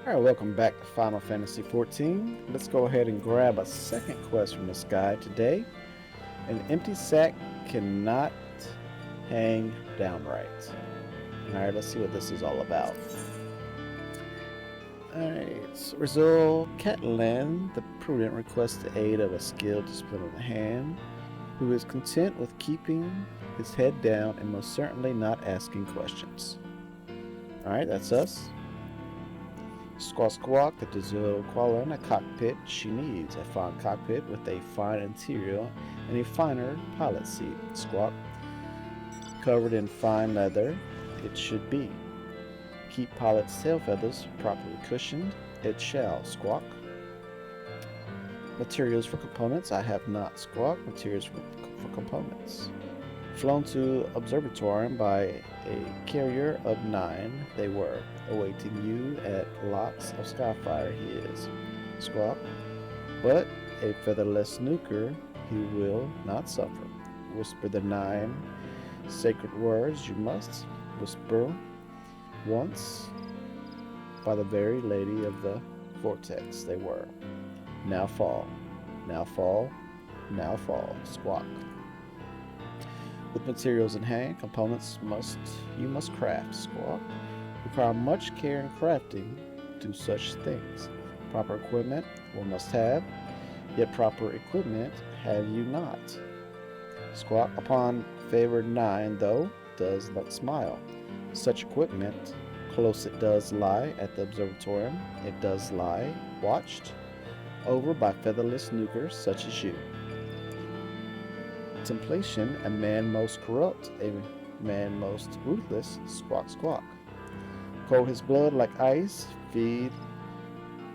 Alright, welcome back to Final Fantasy XIV. Let's go ahead and grab a second quest from this guy today. An empty sack cannot hang downright. Alright, let's see what this is all about. Alright, so Rizal Catalan, the prudent, requests the aid of a skilled discipline of the hand, who is content with keeping his head down and most certainly not asking questions. Alright, that's us. Squawk Squawk, the Dizzle Koala in a cockpit she needs. A fine cockpit with a fine interior and a finer pilot seat. Squawk. Covered in fine leather, it should be. Keep pilot's tail feathers properly cushioned. It shall. Squawk. Materials for components, I have not. Squawk. Materials for components. Flown to Observatorium by a carrier of 9, they were. Awaiting you at Locks of Skyfire he is. Squawk. But a featherless snooker he will not suffer. Whisper the 9 sacred words you must whisper once by the very lady of the vortex they were. Now fall. Now fall. Now fall. Squawk. With materials in hand, components you must craft. Squawk. Require much care in crafting to such things. Proper equipment one must have, yet proper equipment have you not. Squawk. Upon favored 9, though, does not smile. Such equipment, close it does lie at the observatorium. It does lie, watched over by featherless snookers such as you. Templation, a man most corrupt, a man most ruthless. Squawk, squawk. Cold his blood like ice, feed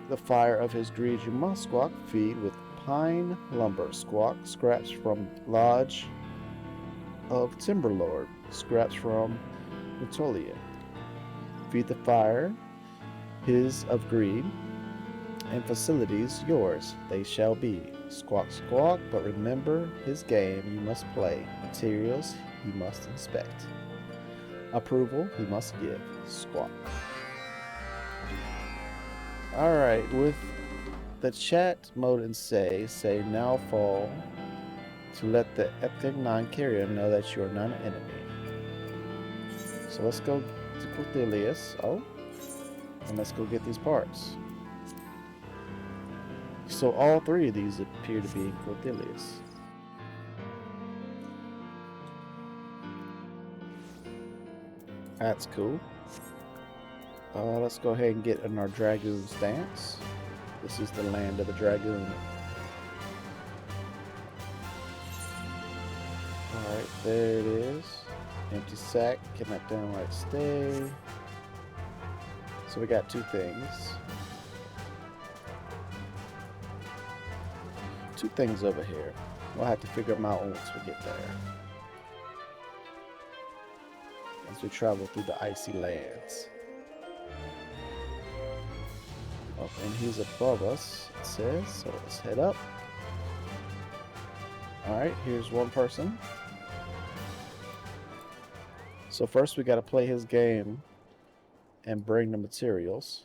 the fire of his greed you must. Squawk. Feed with pine lumber. Squawk. Scraps from lodge of Timberlord. Scraps from Natolia. Feed the fire his of greed, and facilities yours they shall be. Squawk, squawk, but remember his game you must play. Materials he must inspect. Approval he must give. Squawk. Alright, with the chat mode and say now fall to let the FFXIV carrier know that you are not an enemy. So let's go to Corthelius. Oh, and let's go get these parts. So all 3 of these appear to be in Corthelius. That's cool. Let's go ahead and get in our Dragoon stance. This is the land of the Dragoon. Alright, there it is. Empty sack, cannot downright stay. So we got 2 things. 2 things over here. We'll have to figure them out once we get there. As we travel through the icy lands. Oh, and he's above us, it says, so let's head up. Alright, here's one person. So first we gotta play his game and bring the materials.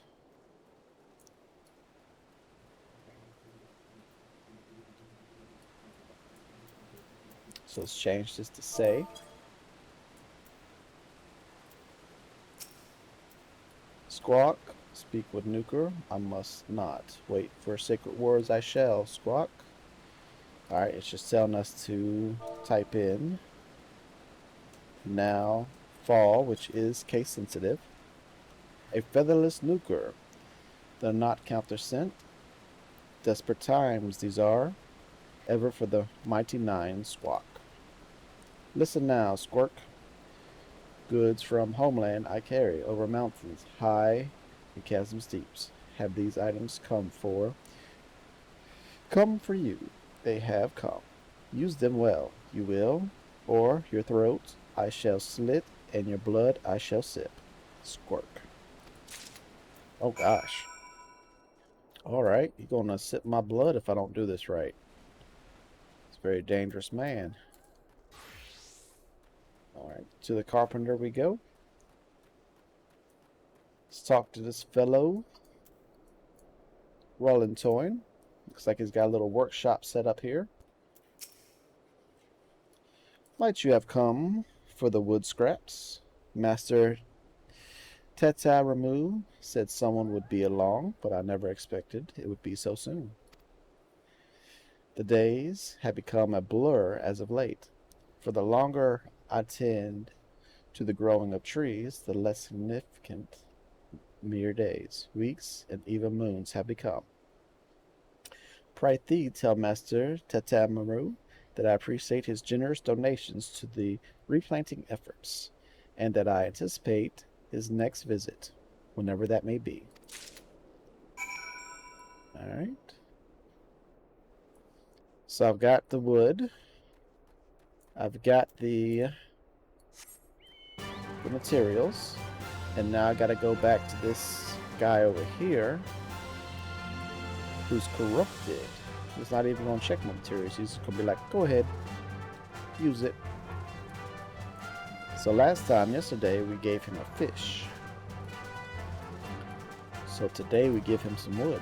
So let's change this to say. Squawk. Speak with Nuker. I must not. Wait for sacred words I shall. Squawk. Alright, it's just telling us to type in now fall, which is case sensitive. A featherless Nuker. They're not countersent. Desperate times these are. Ever for the mighty 9. Squawk. Listen now, Squirk. Goods from homeland I carry over mountains high and chasms deeps. Have these items come for you. They have come. Use them well. You will, or your throat I shall slit, and your blood I shall sip. Squirk. Oh gosh. Alright, you're gonna sip my blood if I don't do this right. It's a very dangerous man. Alright, to the carpenter we go. Let's talk to this fellow. Roland Toyn. Looks like he's got a little workshop set up here. Might you have come for the wood scraps? Master Teta Ramu said someone would be along, but I never expected it would be so soon. The days have become a blur as of late. For the longer I tend to the growing of trees, the less significant mere days, weeks, and even moons have become. Prythee tell Master Tetamaru that I appreciate his generous donations to the replanting efforts, and that I anticipate his next visit, whenever that may be. Alright. So I've got the wood. I've got the materials. And now I gotta go back to this guy over here who's corrupted. He's not even gonna check my materials. He's gonna be like, go ahead, use it. So yesterday, we gave him a fish. So today we give him some wood.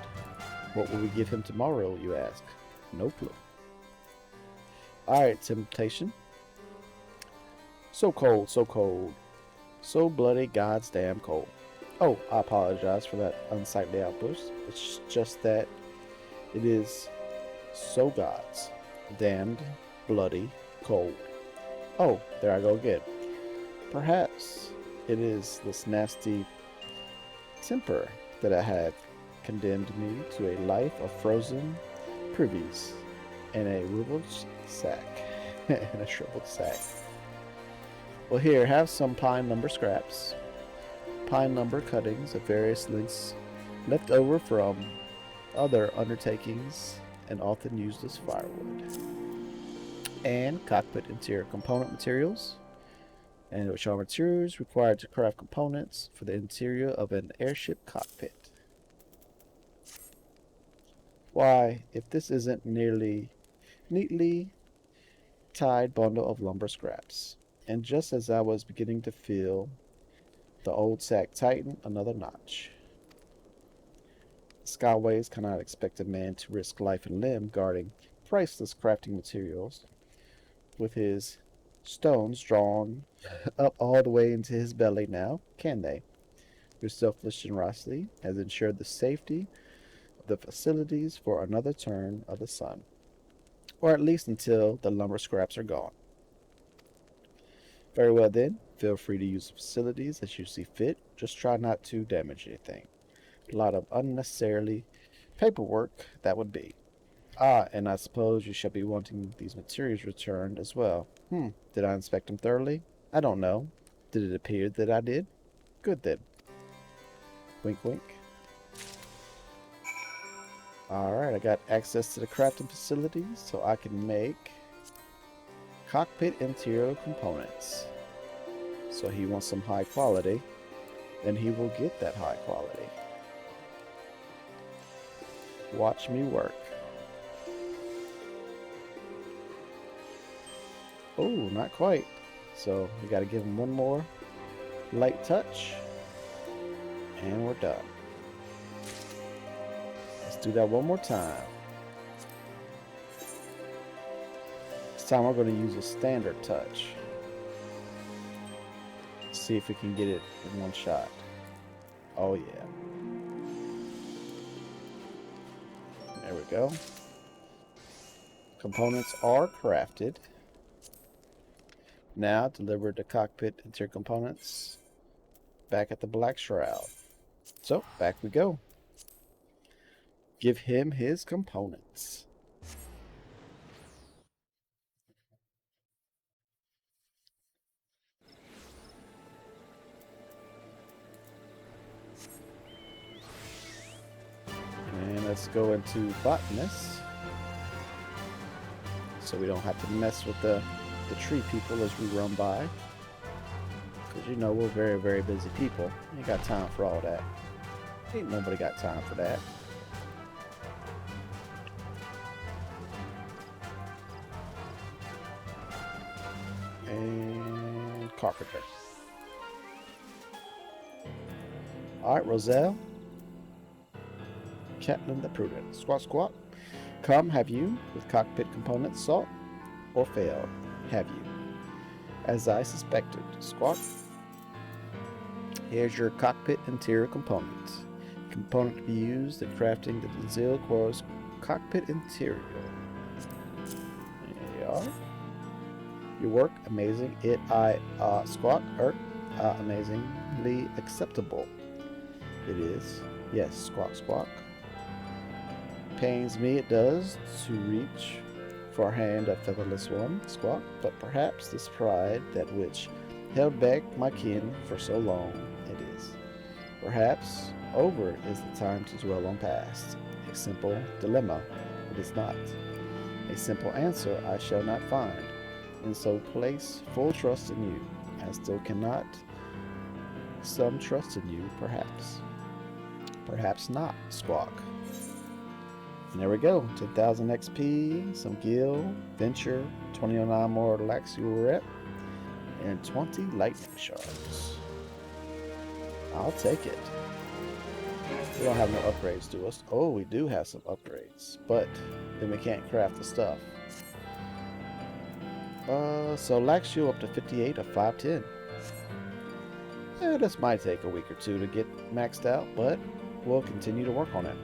What will we give him tomorrow, you ask? No clue. Alright, temptation. So cold, so cold. So bloody God's damn cold. Oh, I apologize for that unsightly outburst. It's just that it is so God's damned bloody cold. Oh, there I go again. Perhaps it is this nasty temper that I have condemned me to a life of frozen privies and a shriveled sack. Well, here, have some pine lumber scraps. Pine lumber cuttings of various lengths left over from other undertakings and often used as firewood. And cockpit interior component materials, and which are materials required to craft components for the interior of an airship cockpit. Why, if this isn't neatly tied bundle of lumber scraps. And just as I was beginning to feel the old sack tighten another notch. The Skyways cannot expect a man to risk life and limb guarding priceless crafting materials with his stones drawn up all the way into his belly now, can they? Your selfless generosity has ensured the safety of the facilities for another turn of the sun, or at least until the lumber scraps are gone. Very well then, feel free to use the facilities as you see fit. Just try not to damage anything. A lot of unnecessarily paperwork that would be. Ah, and I suppose you shall be wanting these materials returned as well. Did I inspect them thoroughly? I don't know. Did it appear that I did? Good then. Wink wink. Alright, I got access to the crafting facilities, so I can make cockpit interior components. So he wants some high quality, and he will get that high quality. Watch me work. Oh, not quite. So we got to give him one more light touch, and we're done. Let's do that one more time. This time we're going to use a standard touch. See if we can get it in one shot. Oh yeah. There we go. Components are crafted. Now deliver the cockpit interior components back at the Black Shroud. So back we go. Give him his components. And let's go into botanist, so we don't have to mess with the tree people as we run by, because you know we're very, very busy people. Ain't got time for all that. Ain't nobody got time for that. And carpenter. Alright, Roselle. Catelyn the Prudent. Squawk, squawk. Come, have you, with cockpit components sought, or failed? Have you? As I suspected. Squawk. Here's your cockpit interior component. Component to be used in crafting the Zil Quo's cockpit interior. There you are. Your work, amazing. Squawk, amazingly acceptable. It is. Yes, squawk, squawk. Pains me it does to reach for a hand of featherless one, squawk, but perhaps this pride that which held back my kin for so long it is. Perhaps over is the time to dwell on past. A simple dilemma, it is not. A simple answer I shall not find, and so place full trust in you. I still cannot. Some trust in you, perhaps. Perhaps not, squawk. And there we go. 10,000 XP, some gil, venture, 29 more Laxial rep, and 20 lightning shards. I'll take it. We don't have no upgrades to us. Oh, we do have some upgrades, but then we can't craft the stuff. So Laxial up to 58 of 510. Yeah, this might take a week or two to get maxed out, but we'll continue to work on it.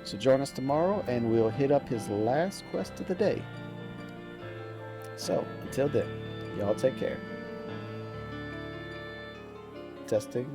So join us tomorrow and we'll hit up his last quest of the day. So until then, y'all take care. Testing.